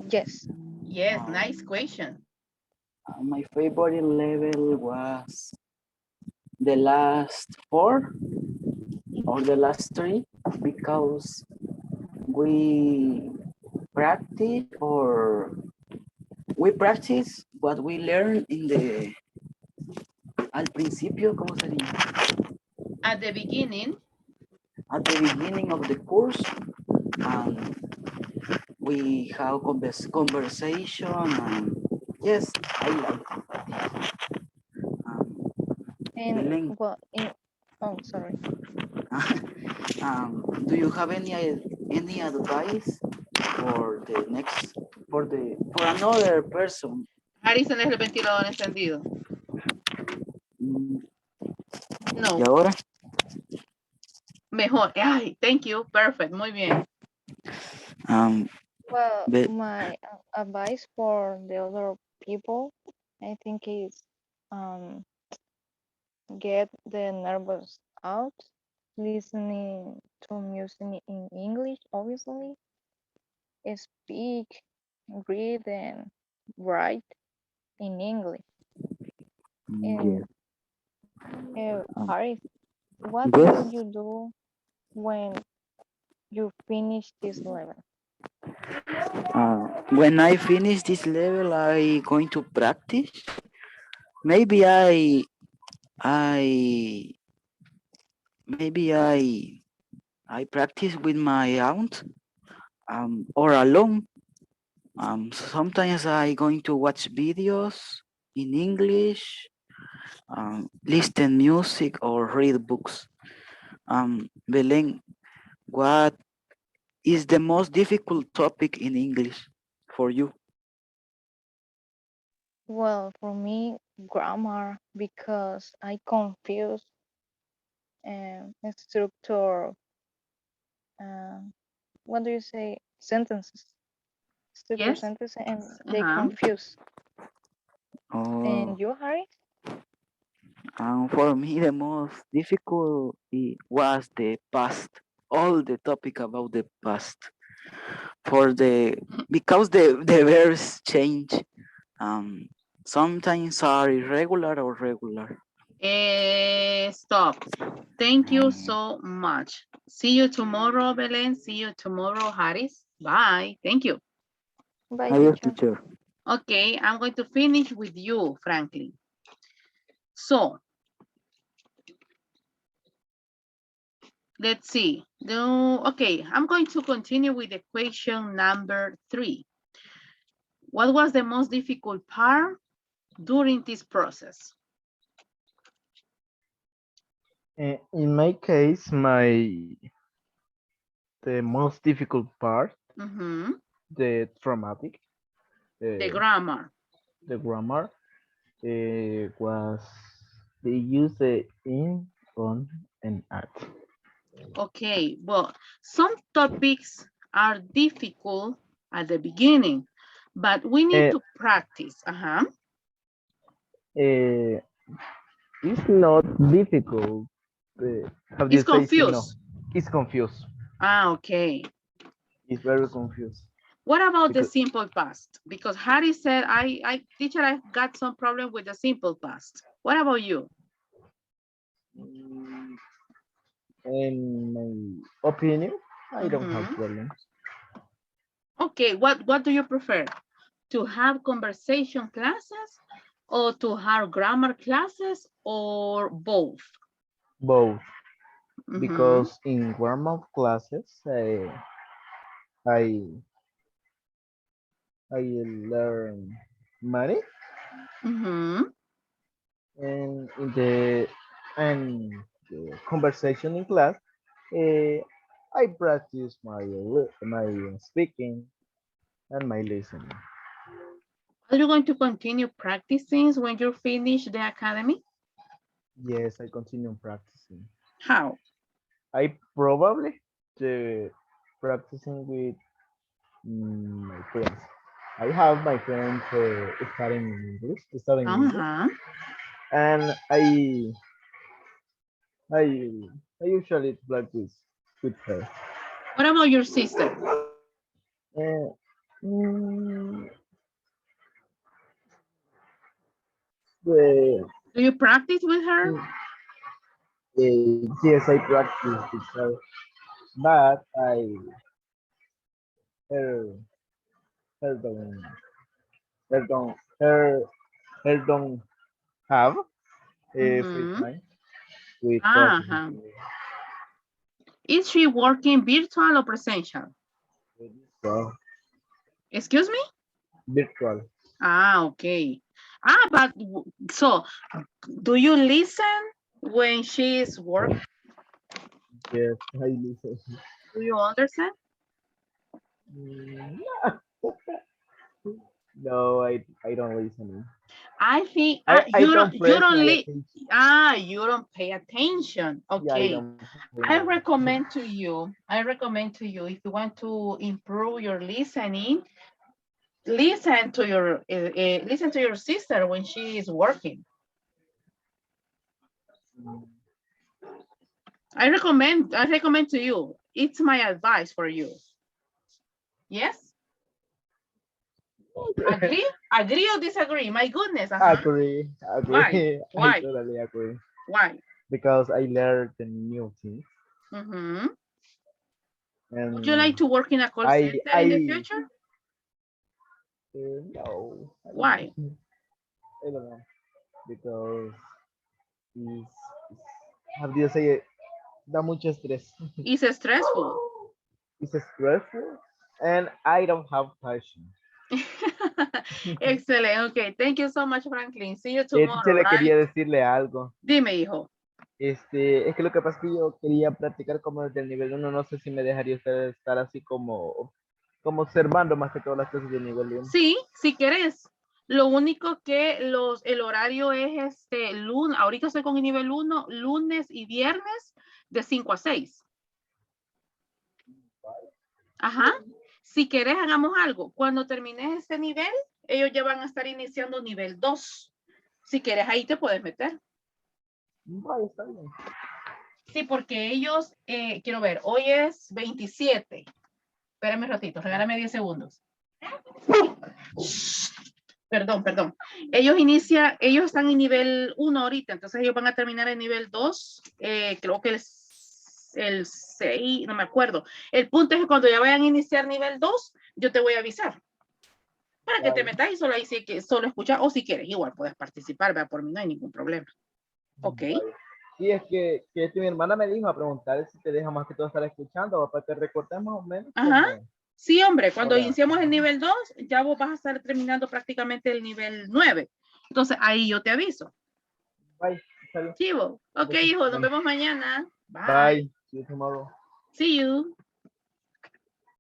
B: Yes.
A: Yes, nice question.
E: My favorite level was the last 4 or the last 3 because we practice or we practice what we learn in the al principio, ¿cómo sería?
A: At the beginning.
E: At the beginning of the course, we have conversation and yes, I like it.
B: And
E: Belén,
B: well, oh, sorry.
E: do you have any advice for the next for another person?
A: Harrison es el ventilador encendido.
E: Mm,
A: No.
E: ¿Y ahora?
A: Mejor. Ay, thank you. Perfect. Muy bien.
B: Well,
E: But
B: my advice for the other people, I think is get the nervous out, listening to music in English, obviously, speak, read, and write in English.
E: yes.
B: And Harry, what
E: Yes.
B: will you do when you finish this level?
E: When I finish this level, I going to practice. Maybe I maybe I practice with my aunt or alone. Sometimes I going to watch videos in English, listen music or read books. Belén, what is the most difficult topic in English for you?
B: Well, for me, grammar, because I confuse structure, what do you say, sentences, structure
A: Yes.
B: sentences, and they confuse.
E: Oh,
B: And you, Harry?
E: for me, the most difficult was the past. All the topic about the past. Because the verbs change. Sometimes are irregular or regular.
A: Stop. Thank you so much. See you tomorrow, Belen. See you tomorrow, Harris. Bye. Thank you.
B: Bye,
E: Adios,
B: teacher.
E: teacher.
A: Okay, I'm going to finish with you, Franklin. So, let's see. Okay, I'm going to continue with equation number 3. What was the most difficult part during this process?
D: In my case, the most difficult part, the traumatic,
A: The grammar.
D: the grammar, was they use the in, on, and at.
A: Okay, well, some topics are difficult at the beginning, but we need to practice.
D: It's not difficult. How do you
A: It's
D: say no?
A: confused.
D: It's confused.
A: Okay.
D: It's very confused.
A: What about the simple past? Because Harry said, teacher, I got some problem with the simple past. What about you?
D: In my opinion, I don't have problems.
A: Okay, what do you prefer? To have conversation classes or to have grammar classes or both?
D: Both. Because in grammar classes, I learn money, and in the conversation in class, I practice my speaking and my listening.
A: Are you going to continue practicing when you finish the academy?
D: Yes, I continue practicing.
A: How?
D: I probably practicing with my friends. I have my friends studying English, and I usually practice with her.
A: What about your sister?
D: The,
A: Do you practice with her?
C: Yes, I practice because, but her, her don't, her don't, her don't have a free
A: Mhm.
C: time with classes.
A: Ajá. Is she working virtual or presential?
C: So,
A: Excuse me?
C: virtual.
A: Ah, okay. But so do you listen when she is working?
C: Yes, I listen.
A: Do you understand?
C: Mm, No, I don't listen.
A: I think
C: I don't
A: you
C: press
A: don't
C: my attention.
A: you don't pay attention.
C: Yeah, I
A: Okay.
C: don't pay
A: I
C: my attention.
A: recommend to you if you want to improve your listening, listen to your sister when she is working. I recommend to you. It's my advice for you. Yes? Agree? Agree or disagree? My goodness.
C: Agree,
A: Why?
C: agree. I
A: Why?
C: totally agree.
A: Why?
C: Because I learned the new things
A: Mm-hmm. Would you
C: and
A: like to work in a call center in the
C: I
A: future?
C: no, I don't know.
A: Why?
C: I don't know because it's, how do you say it? Da mucho estrés.
A: It's stressful.
C: It's stressful and I don't have passion.
A: Excellent. Okay. Thank you so much, Franklin. See you
C: Teacher,
A: tomorrow,
C: le
A: right?
C: quería decirle algo.
A: Dime, hijo.
C: Es que lo que pasa es que yo quería practicar como desde el nivel 1, no sé si me dejaría usted estar así como observando más que todas las cosas del nivel 1.
A: Sí, si querés. Lo único que el horario es lunes. Ahorita estoy con el nivel 1, lunes y viernes de 5 a 6. Ajá. Si querés, hagamos algo. Cuando termines este nivel, ellos ya van a estar iniciando nivel 2. Si quieres, ahí te puedes meter.
C: Vale, está bien.
A: Sí, porque ellos, quiero ver, hoy es 27. Espérame un ratito, regálame 10 segundos. Perdón. Ellos están en nivel 1 ahorita, entonces ellos van a terminar en nivel 2, creo que el 6, no me acuerdo. El punto es que cuando ya vayan a iniciar nivel 2, yo te voy a avisar. Para que te metas y solo ahí sí que solo escuchar, o si quieres, igual puedes participar, ¿verdad? Por mí no hay ningún problema. Ok.
C: Sí, es que mi hermana me dijo a preguntar si te deja más que todo estar escuchando, para que recortes más o menos.
A: Ajá. Sí, hombre, cuando
C: Ahora.
A: iniciemos el nivel 2, ya vos vas a estar terminando prácticamente el nivel 9. Entonces, ahí yo te aviso.
C: Bye.
A: Chivo. Ok, hijo, nos vemos mañana. Bye.
C: Bye. See you tomorrow.
A: See you.